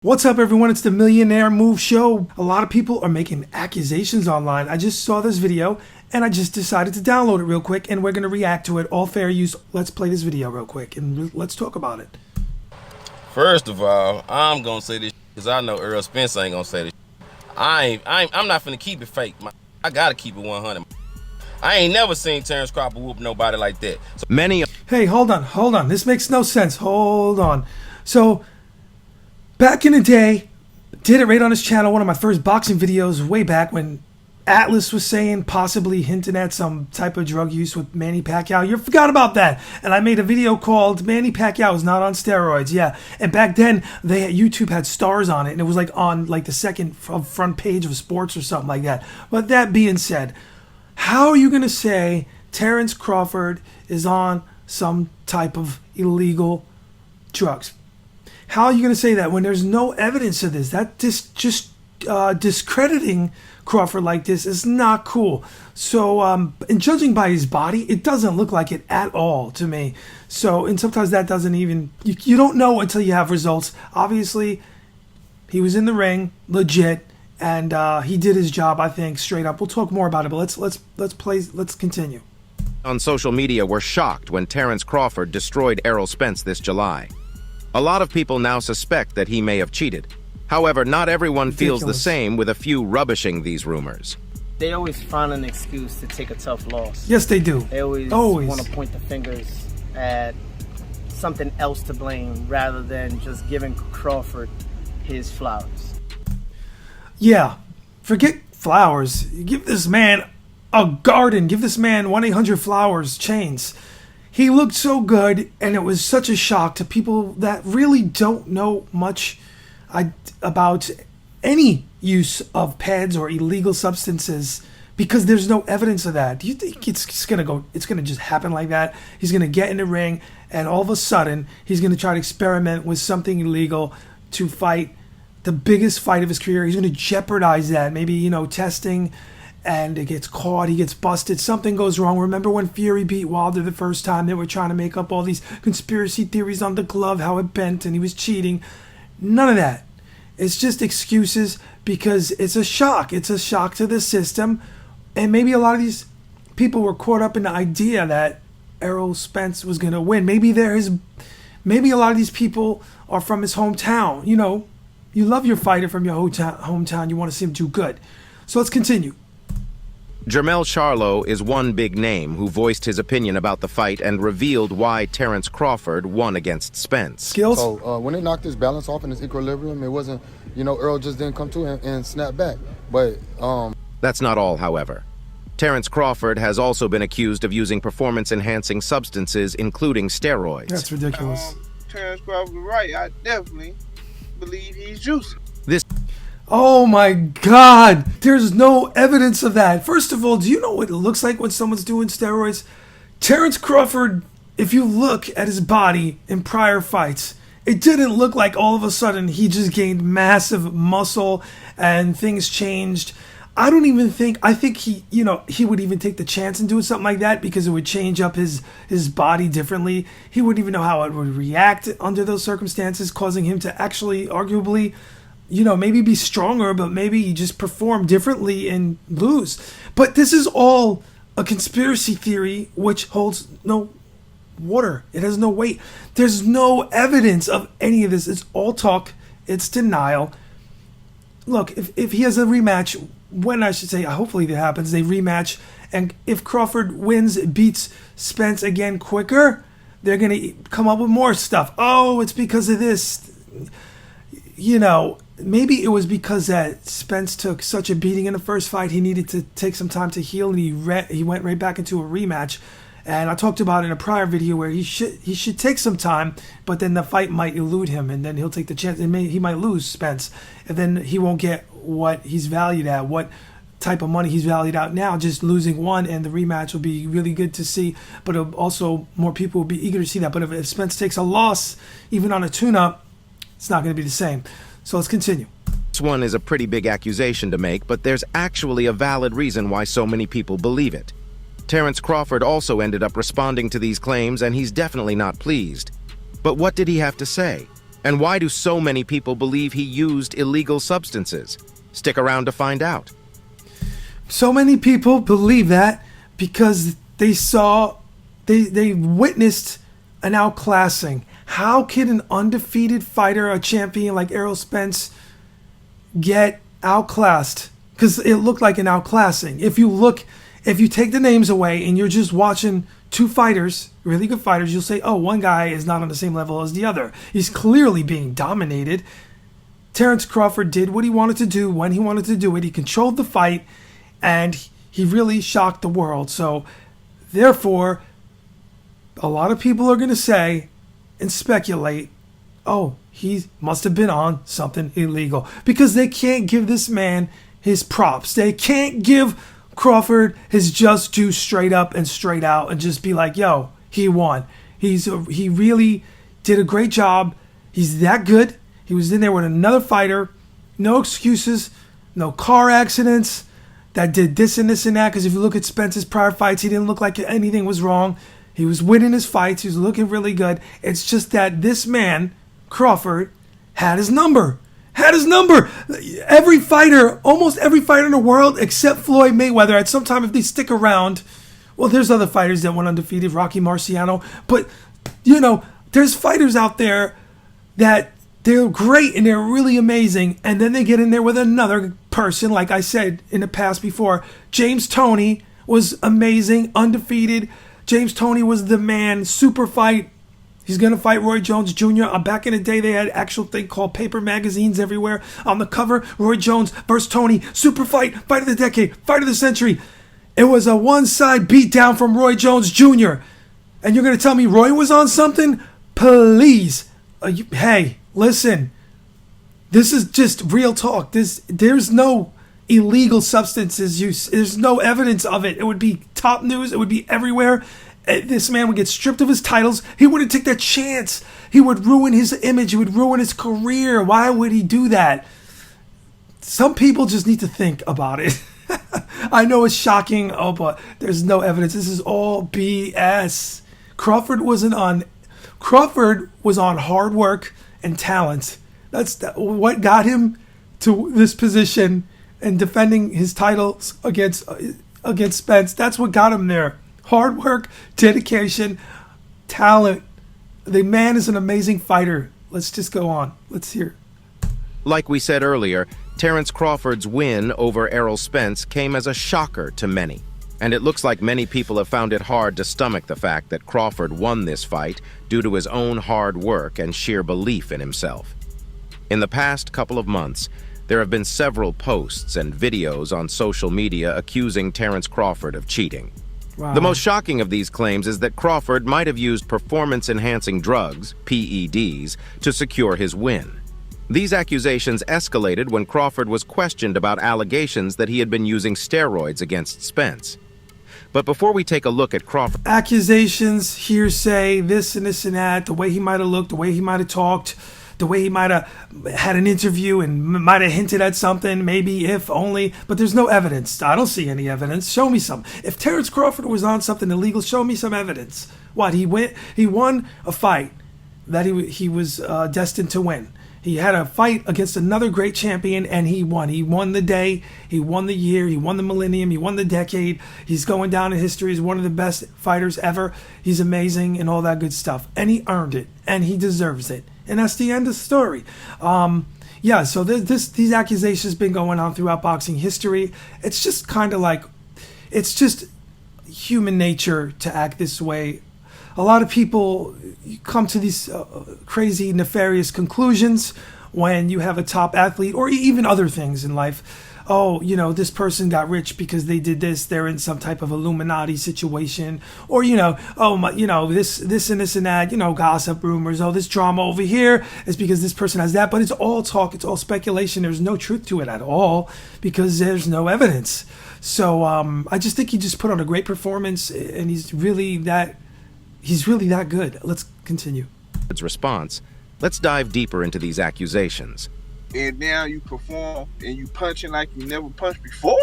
What's up, everyone? It's the Millionaire Move Show. A lot of people are making accusations online. I just saw this video and I just decided to download it real quick and we're going to react to it. All fair use. Let's play this video real quick and let's talk about it. First of all, I'm going to say this because I know Errol Spence ain't going to say this. I'm not finna keep it fake. I got to keep it 100. I ain't never seen Terence Crawford whoop nobody like that. So Hey, hold on. This makes no sense. Hold on. So, back in the day, did it right on his channel, one of my first boxing videos way back when Atlas was saying, possibly hinting at some type of drug use with Manny Pacquiao. You forgot about that. And I made a video called Manny Pacquiao is not on steroids. Yeah. And back then, YouTube had stars on it. And it was like on like the second front page of sports or something like that. But that being said, how are you going to say Terence Crawford is on some type of illegal drugs? How are you going to say that when there's no evidence of this? That just discrediting Crawford like this is not cool. So, and judging by his body, it doesn't look like it at all to me. So, and sometimes that doesn't even, you don't know until you have results. Obviously, he was in the ring, legit, and he did his job, I think, straight up. We'll talk more about it, but let's continue. On social media were shocked when Terence Crawford destroyed Errol Spence this July. A lot of people now suspect that he may have cheated. However, not everyone feels the same, with a few rubbishing these rumors. They always find an excuse to take a tough loss. Yes, they do. They always want to point the fingers at something else to blame rather than just giving Crawford his flowers. Yeah, forget flowers. Give this man a garden. Give this man 1-800-Flowers chains. He looked so good, and it was such a shock to people that really don't know much about any use of pads or illegal substances, because there's no evidence of that. Do you think it's gonna just happen like that? He's gonna get in the ring, and all of a sudden, he's gonna try to experiment with something illegal to fight the biggest fight of his career. He's gonna jeopardize that. Maybe, testing, and it gets caught, he gets busted, something goes wrong. Remember when Fury beat Wilder the first time? They were trying to make up all these conspiracy theories on the glove, how it bent, and he was cheating. None of that. It's just excuses because it's a shock. It's a shock to the system. And maybe a lot of these people were caught up in the idea that Errol Spence was going to win. Maybe a lot of these people are from his hometown. You love your fighter from your hometown. You want to see him do good. So let's continue. Jermell Charlo is one big name who voiced his opinion about the fight and revealed why Terence Crawford won against Spence. Skills? So when it knocked his balance off in his equilibrium, it wasn't, Errol just didn't come to him and snap back. But that's not all, however. Terence Crawford has also been accused of using performance-enhancing substances, including steroids. That's ridiculous. Terence Crawford, right? I definitely believe he's juicing. Oh my God, there's no evidence of that. First of all, do you know what it looks like when someone's doing steroids? Terence Crawford, if you look at his body in prior fights, it didn't look like all of a sudden he just gained massive muscle and things changed. I think he would even take the chance in doing something like that because it would change up his body differently. He wouldn't even know how it would react under those circumstances, causing him to actually arguably maybe be stronger, but maybe just perform differently and lose. But this is all a conspiracy theory which holds no water. It has no weight. There's no evidence of any of this. It's all talk. It's denial. Look, if he has a rematch, hopefully that happens, they rematch, and if Crawford wins, beats Spence again quicker, they're going to come up with more stuff. Oh, it's because of this. Maybe it was because that Spence took such a beating in the first fight, he needed to take some time to heal, and he went right back into a rematch. And I talked about in a prior video where he should take some time, but then the fight might elude him, and then he'll take the chance, and he might lose Spence, and then he won't get what he's valued at, what type of money he's valued out now. Just losing one, and the rematch will be really good to see, but also more people will be eager to see that. But if Spence takes a loss, even on a tune-up, it's not going to be the same. So let's continue. This one is a pretty big accusation to make, but there's actually a valid reason why so many people believe it. Terence Crawford also ended up responding to these claims, and he's definitely not pleased. But what did he have to say? And why do so many people believe he used illegal substances? Stick around to find out. So many people believe that because they witnessed an outclassing. How can an undefeated fighter, a champion like Errol Spence, get outclassed? Because it looked like an outclassing. If you take the names away and you're just watching two fighters, really good fighters, you'll say, oh, one guy is not on the same level as the other. He's clearly being dominated. Terence Crawford did what he wanted to do when he wanted to do it. He controlled the fight, and he really shocked the world. So, therefore, a lot of people are going to say and speculate, oh, he must have been on something illegal. Because they can't give this man his props. They can't give Crawford his just due straight up and straight out and just be like, yo, he won. He really did a great job. He's that good. He was in there with another fighter. No excuses. No car accidents that did this and this and that. Because if you look at Spence's prior fights, he didn't look like anything was wrong. He was winning his fights. He was looking really good. It's just that this man, Crawford, had his number. Every fighter, almost every fighter in the world, except Floyd Mayweather, at some time, if they stick around, well, there's other fighters that went undefeated, Rocky Marciano, but, there's fighters out there that they're great and they're really amazing, and then they get in there with another person, like I said in the past before. James Toney was amazing, undefeated. James Toney was the man, super fight. He's going to fight Roy Jones Jr. Back in the day, they had actual thing called paper magazines everywhere. On the cover, Roy Jones versus Toney. Super fight, fight of the decade, fight of the century. It was a one-side beatdown from Roy Jones Jr. And you're going to tell me Roy was on something? Please. Hey, listen. This is just real talk. There's no illegal substances use. There's no evidence of it. It would be top news. It would be everywhere. This man would get stripped of his titles. He wouldn't take that chance. He would ruin his image. He would ruin his career. Why would he do that? Some people just need to think about it. I know it's shocking. Oh, but there's no evidence. This is all BS. Crawford was on hard work and talent. That's what got him to this position and defending his titles against Spence. That's what got him there. Hard work, dedication, talent. The man is an amazing fighter. Let's just go on. Let's hear. Like we said earlier, Terence Crawford's win over Errol Spence came as a shocker to many. And it looks like many people have found it hard to stomach the fact that Crawford won this fight due to his own hard work and sheer belief in himself. In the past couple of months, there have been several posts and videos on social media accusing Terence Crawford of cheating. Wow. The most shocking of these claims is that Crawford might have used performance-enhancing drugs, PEDs, to secure his win. These accusations escalated when Crawford was questioned about allegations that he had been using steroids against Spence. But before we take a look at Crawford... Accusations, hearsay, this and this and that, the way he might have looked, the way he might have talked, the way he might have had an interview and might have hinted at something, maybe, if only, but there's no evidence. I don't see any evidence. Show me some. If Terence Crawford was on something illegal, show me some evidence. What, he won a fight that he was destined to win. He had a fight against another great champion, and he won. He won the day, he won the year, he won the millennium, he won the decade. He's going down in history as one of the best fighters ever. He's amazing and all that good stuff. And he earned it, and he deserves it. And that's the end of the story. So these accusations been going on throughout boxing history. It's just kind of like, it's just human nature to act this way. A lot of people come to these crazy, nefarious conclusions when you have a top athlete or even other things in life. Oh, this person got rich because they did this. They're in some type of Illuminati situation. Or, this and this and that, gossip, rumors. Oh, this drama over here is because this person has that. But it's all talk. It's all speculation. There's no truth to it at all because there's no evidence. So I just think he just put on a great performance, and he's really that good. Let's continue. Response. Let's dive deeper into these accusations. And now you perform and you punching like you never punched before?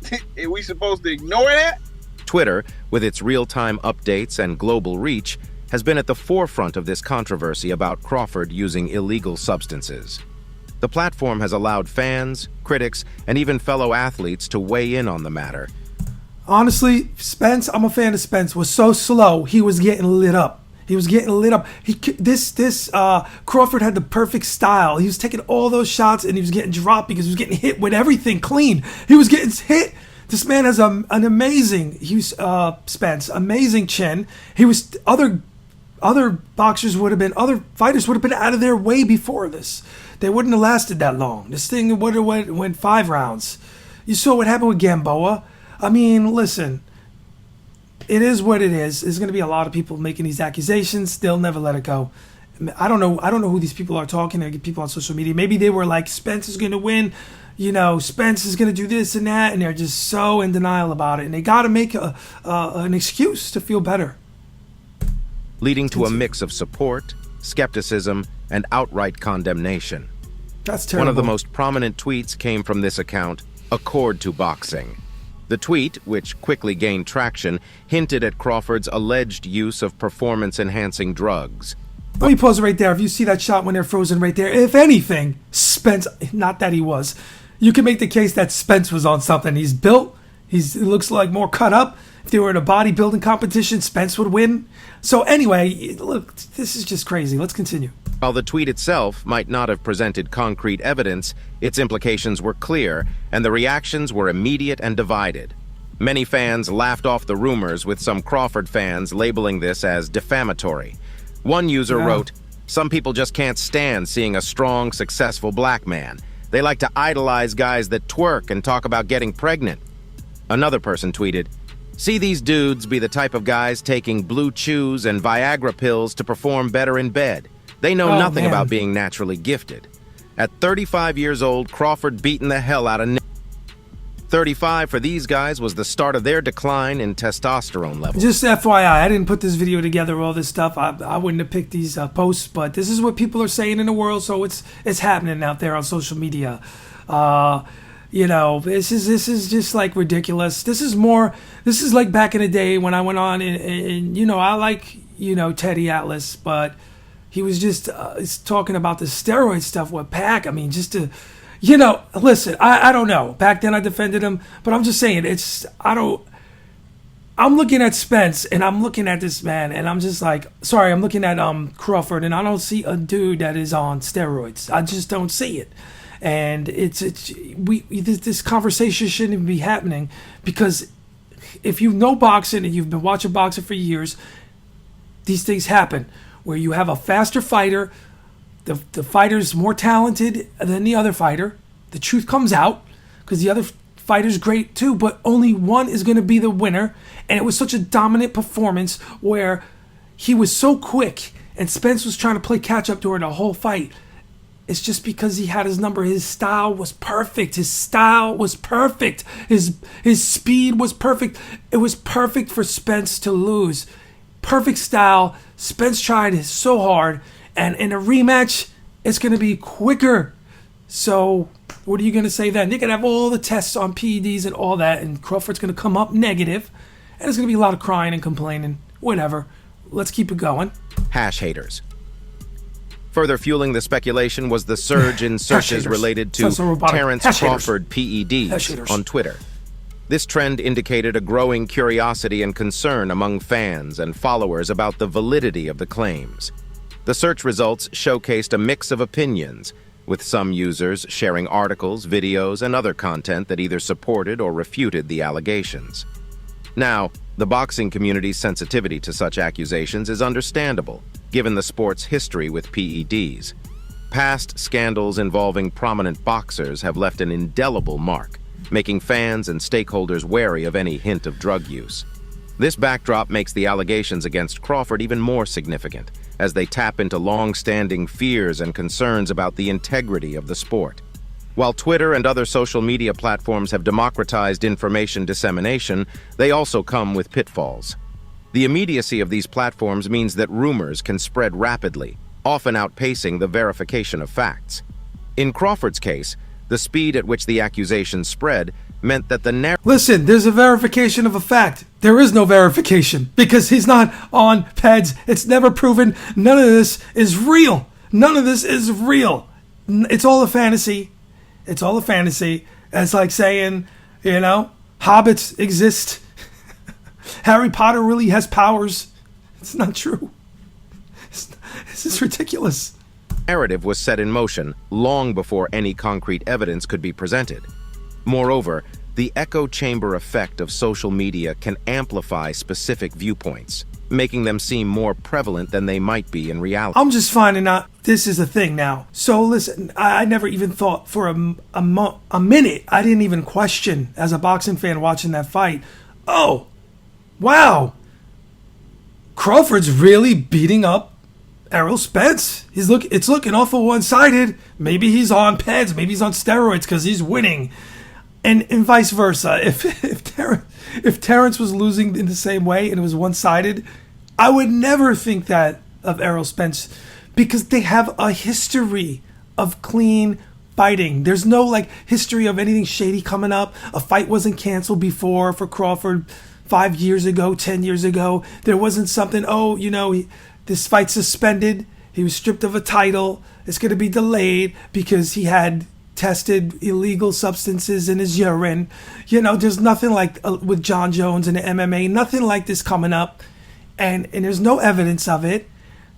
Are we supposed to ignore that? Twitter, with its real-time updates and global reach, has been at the forefront of this controversy about Crawford using illegal substances. The platform has allowed fans, critics, and even fellow athletes to weigh in on the matter. Honestly, Spence, I'm a fan of Spence, was so slow, he was getting lit up. He was getting lit up. Crawford had the perfect style. He was taking all those shots and he was getting dropped because he was getting hit with everything clean. He was getting hit. This man has an amazing, Spence, amazing chin. He was, other fighters would have been out of their way before this. They wouldn't have lasted that long. This thing would have went 5 rounds. You saw what happened with Gamboa. I mean, listen, it is what it is. There's going to be a lot of people making these accusations. They'll never let it go. I don't know who these people are talking to, people on social media. Maybe they were like, Spence is going to win. You know, Spence is going to do this and that. And they're just so in denial about it. And they got to make an excuse to feel better. Leading to a mix of support, skepticism, and outright condemnation. That's terrible. One of the most prominent tweets came from this account, Accord to Boxing. The tweet, which quickly gained traction, hinted at Crawford's alleged use of performance-enhancing drugs. Let me pause it right there. If you see that shot when they're frozen right there, if anything, Spence, not that he was, you can make the case that Spence was on something. He's built, he looks like more cut up. If they were in a bodybuilding competition, Spence would win. So anyway, look, this is just crazy. Let's continue. While the tweet itself might not have presented concrete evidence, its implications were clear, and the reactions were immediate and divided. Many fans laughed off the rumors, with some Crawford fans labeling this as defamatory. One user wrote, "Some people just can't stand seeing a strong, successful black man. They like to idolize guys that twerk and talk about getting pregnant." Another person tweeted, "See these dudes be the type of guys taking blue chews and Viagra pills to perform better in bed. They know nothing about being naturally gifted. At 35 years old, Crawford beaten the hell out of 35 for these guys was the start of their decline in testosterone levels." Just FYI, I didn't put this video together, all this stuff. I wouldn't have picked these posts, but this is what people are saying in the world, so it's happening out there on social media. You know, this is just like ridiculous. This is like back in the day when I went on and you know, I like, you know, Teddy Atlas, but he was just talking about the steroid stuff with Pac. I mean, just to, you know, listen, I don't know. Back then I defended him, but I'm just saying, I'm looking at Spence and I'm looking at this man and I'm just like, sorry, I'm looking at Crawford and I don't see a dude that is on steroids. I just don't see it. And this conversation shouldn't even be happening, because if you know boxing and you've been watching boxing for years, these things happen where you have a faster fighter, the fighter's more talented than the other fighter. The truth comes out because the other fighter's great too, but only one is going to be the winner. And it was such a dominant performance where he was so quick and Spence was trying to play catch up during the whole fight. It's just because he had his number. His style was perfect. His style was perfect. His speed was perfect. It was perfect for Spence to lose. Perfect style. Spence tried so hard. And in a rematch, it's going to be quicker. So what are you going to say then? They're going to have all the tests on PEDs and all that. And Crawford's going to come up negative. And there's going to be a lot of crying and complaining. Whatever. Let's keep it going. Hash haters. Further fueling the speculation was the surge in searches related to Terence Crawford PEDs on Twitter. This trend indicated a growing curiosity and concern among fans and followers about the validity of the claims. The search results showcased a mix of opinions, with some users sharing articles, videos, and other content that either supported or refuted the allegations. Now, the boxing community's sensitivity to such accusations is understandable, given the sport's history with PEDs. Past scandals involving prominent boxers have left an indelible mark, making fans and stakeholders wary of any hint of drug use. This backdrop makes the allegations against Crawford even more significant, as they tap into long-standing fears and concerns about the integrity of the sport. While Twitter and other social media platforms have democratized information dissemination, they also come with pitfalls. The immediacy of these platforms means that rumors can spread rapidly, often outpacing the verification of facts. In Crawford's case, the speed at which the accusations spread meant that the narrative Listen, there's a verification of a fact. There is no verification because he's not on PEDS. It's never proven. None of this is real. None of this is real. It's all a fantasy. It's all a fantasy. It's like saying, you know, hobbits exist. Harry Potter really has powers. It's not true. This is ridiculous. narrative was set in motion long before any concrete evidence could be presented. Moreover, the echo chamber effect of social media can amplify specific viewpoints, making them seem more prevalent than they might be in reality. I'm just finding out this is a thing now. So listen, I never even thought for a minute, I didn't even question as a boxing fan watching that fight. Oh, wow. Crawford's really beating up Errol Spence. It's looking awful one-sided. Maybe he's on PEDS, maybe he's on steroids because he's winning. And vice versa. If Terence was losing in the same way and it was one-sided, I would never think that of Errol Spence because they have a history of clean fighting. There's no like history of anything shady coming up. A fight wasn't canceled before for Crawford 5 years ago, 10 years ago. There wasn't something, this fight suspended. He was stripped of a title. It's going to be delayed because he had tested illegal substances in his urine. There's nothing like with John Jones and the MMA, nothing like this coming up. And there's no evidence of it.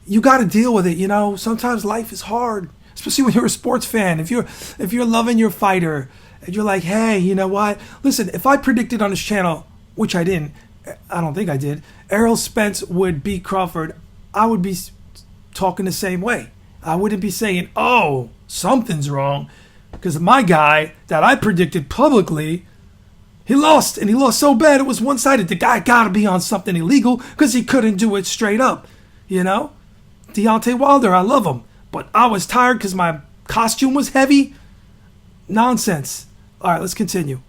You got to deal with it. Sometimes life is hard, especially when you're a sports fan. If you're loving your fighter and you're like, hey, you know what? Listen, if I predicted on this channel, which I didn't, I don't think I did, Errol Spence would beat Crawford, I would be talking the same way. I wouldn't be saying, oh, something's wrong. Because my guy that I predicted publicly, he lost. And he lost so bad it was one-sided. The guy got to be on something illegal because he couldn't do it straight up. Deontay Wilder, I love him. But I was tired because my costume was heavy. Nonsense. All right, let's continue.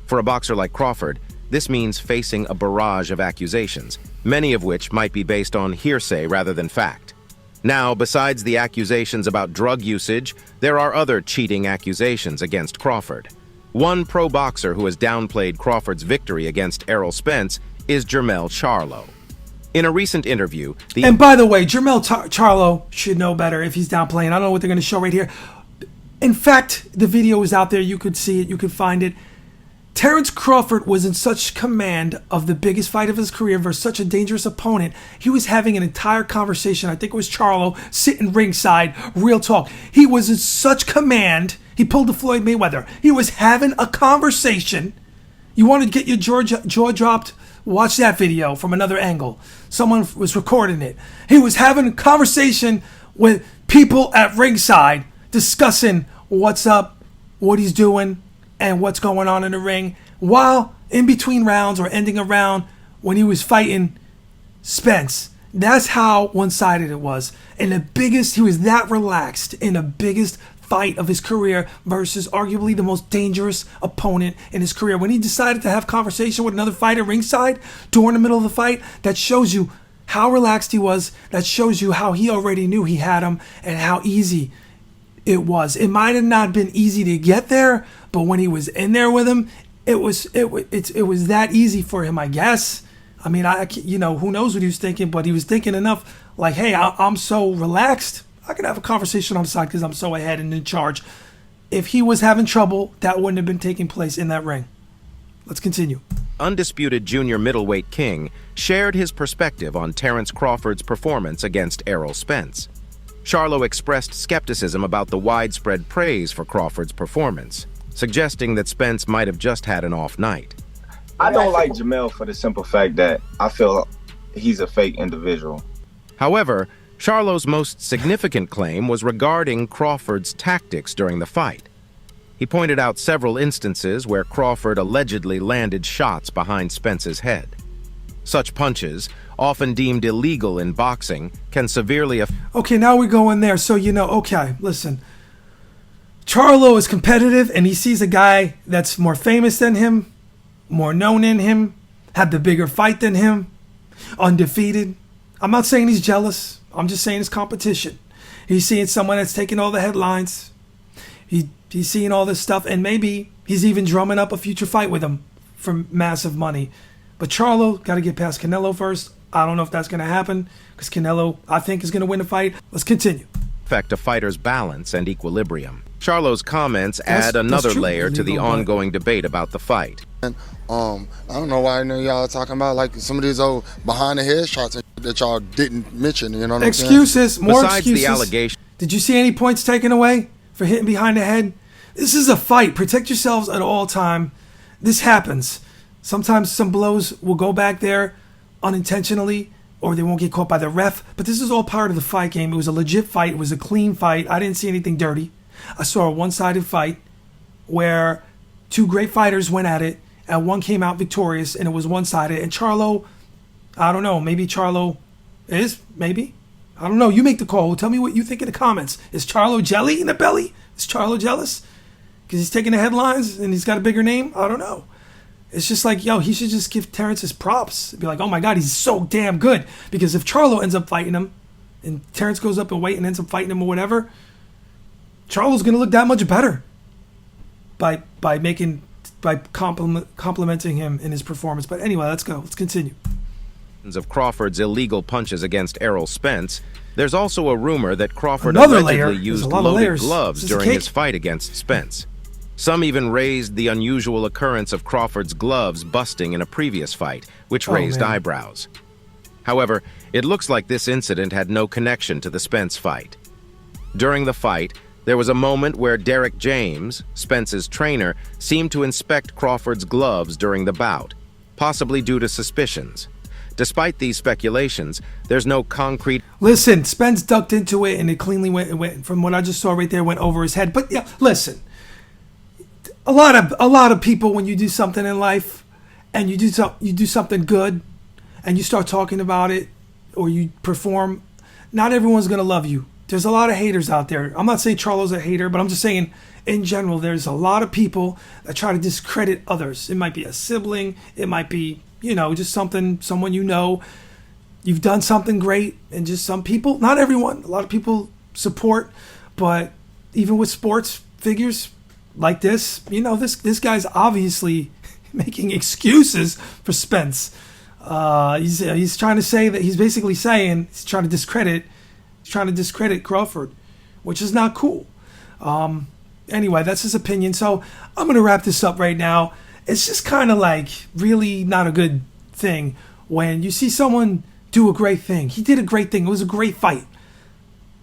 For a boxer like Crawford, this means facing a barrage of accusations, many of which might be based on hearsay rather than fact. Now, besides the accusations about drug usage, there are other cheating accusations against Crawford. One pro boxer who has downplayed Crawford's victory against Errol Spence is Jermell Charlo. In a recent interview, And by the way, Jermell Charlo should know better if he's downplaying. I don't know what they're going to show right here. In fact, the video is out there. You could see it. You could find it. Terence Crawford was in such command of the biggest fight of his career versus such a dangerous opponent. He was having an entire conversation. I think it was Charlo sitting ringside. Real talk. He was in such command. He pulled the Floyd Mayweather. He was having a conversation. You want to get your jaw dropped? Watch that video from another angle. Someone was recording it. He was having a conversation with people at ringside discussing what's up, what he's doing, and what's going on in the ring, while in between rounds or ending a round when he was fighting Spence. That's how one-sided it was. And he was that relaxed in the biggest fight of his career versus arguably the most dangerous opponent in his career. When he decided to have conversation with another fighter ringside during the middle of the fight, that shows you how relaxed he was. That shows you how he already knew he had him and how easy it was. It might have not been easy to get there, but when he was in there with him, it was that easy for him, I guess. I mean, who knows what he was thinking, but he was thinking enough like, hey, I'm so relaxed. I can have a conversation on the side because I'm so ahead and in charge. If he was having trouble, that wouldn't have been taking place in that ring. Let's continue. Undisputed junior middleweight king shared his perspective on Terence Crawford's performance against Errol Spence. Charlo expressed skepticism about the widespread praise for Crawford's performance, suggesting that Spence might have just had an off night. I don't like Jermell for the simple fact that I feel he's a fake individual. However, Charlo's most significant claim was regarding Crawford's tactics during the fight. He pointed out several instances where Crawford allegedly landed shots behind Spence's head. Such punches, often deemed illegal in boxing, can severely affect... Okay, now we go in there. So, okay, listen. Charlo is competitive, and he sees a guy that's more famous than him, more known than him, had the bigger fight than him, undefeated. I'm not saying he's jealous. I'm just saying it's competition. He's seeing someone that's taking all the headlines. He's seeing all this stuff, and maybe he's even drumming up a future fight with him for massive money. But Charlo got to get past Canelo first. I don't know if that's going to happen because Canelo, I think, is going to win the fight. Let's continue. Affect a fighter's balance and equilibrium. Charlo's comments add another layer to the ongoing debate about the fight. And I don't know why y'all are talking about like some of these old behind the head shots that y'all didn't mention. You know what I'm saying? Excuses, more Besides excuses. the allegation. Did you see any points taken away for hitting behind the head? This is a fight. Protect yourselves at all time. This happens. Sometimes some blows will go back there unintentionally, or they won't get caught by the ref. But this is all part of the fight game. It was a legit fight. It was a clean fight. I didn't see anything dirty. I saw a one-sided fight where two great fighters went at it, and one came out victorious, and it was one-sided. And Charlo, I don't know, maybe Charlo is, maybe. I don't know. You make the call. Tell me what you think in the comments. Is Charlo jelly in the belly? Is Charlo jealous? Because he's taking the headlines and he's got a bigger name? I don't know. It's just like, yo, he should just give Terence his props. Be like, oh my God, he's so damn good. Because if Charlo ends up fighting him and Terence goes up and weight and ends up fighting him or whatever, Charlo's going to look that much better by complimenting him in his performance. But anyway, let's go. Let's continue. Of Crawford's illegal punches against Errol Spence, there's also a rumor that Crawford Another allegedly layer. used There's a lot of loaded layers. gloves Is this a during cake? his fight against Spence. Some even raised the unusual occurrence of Crawford's gloves busting in a previous fight, which raised man. eyebrows. However, it looks like this incident had no connection to the Spence fight. During the fight, there was a moment where Derek James, Spence's trainer, seemed to inspect Crawford's gloves during the bout, possibly due to suspicions. Despite these speculations, there's no concrete... Listen, Spence ducked into it and it cleanly went from what I just saw right there, went over his head. But yeah, listen, a lot of people, when you do something in life and you do something good and you start talking about it or you perform, not everyone's going to love you. There's a lot of haters out there. I'm not saying Charlo's a hater, but I'm just saying in general, there's a lot of people that try to discredit others. It might be a sibling. It might be, just someone you've done something great, and just some people, not everyone, a lot of people support, but even with sports figures like this, this guy's obviously making excuses for Spence. He's trying to say that he's basically saying he's trying to discredit Crawford, which is not cool. Anyway, that's his opinion. So I'm going to wrap this up right now. It's just kind of like really not a good thing when you see someone do a great thing. He did a great thing. It was a great fight.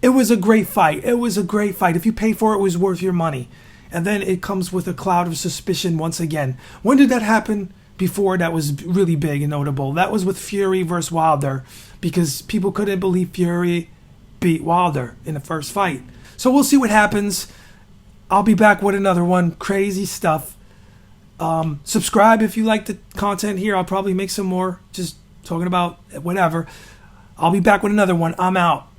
It was a great fight. If you paid for it, it was worth your money. And then it comes with a cloud of suspicion once again. When did that happen before that was really big and notable? That was with Fury versus Wilder, because people couldn't believe Fury beat Wilder in the first fight. So we'll see what happens. I'll be back with another one. Crazy stuff. Subscribe if you like the content here. I'll probably make some more just talking about whatever. I'll be back with another one. I'm out.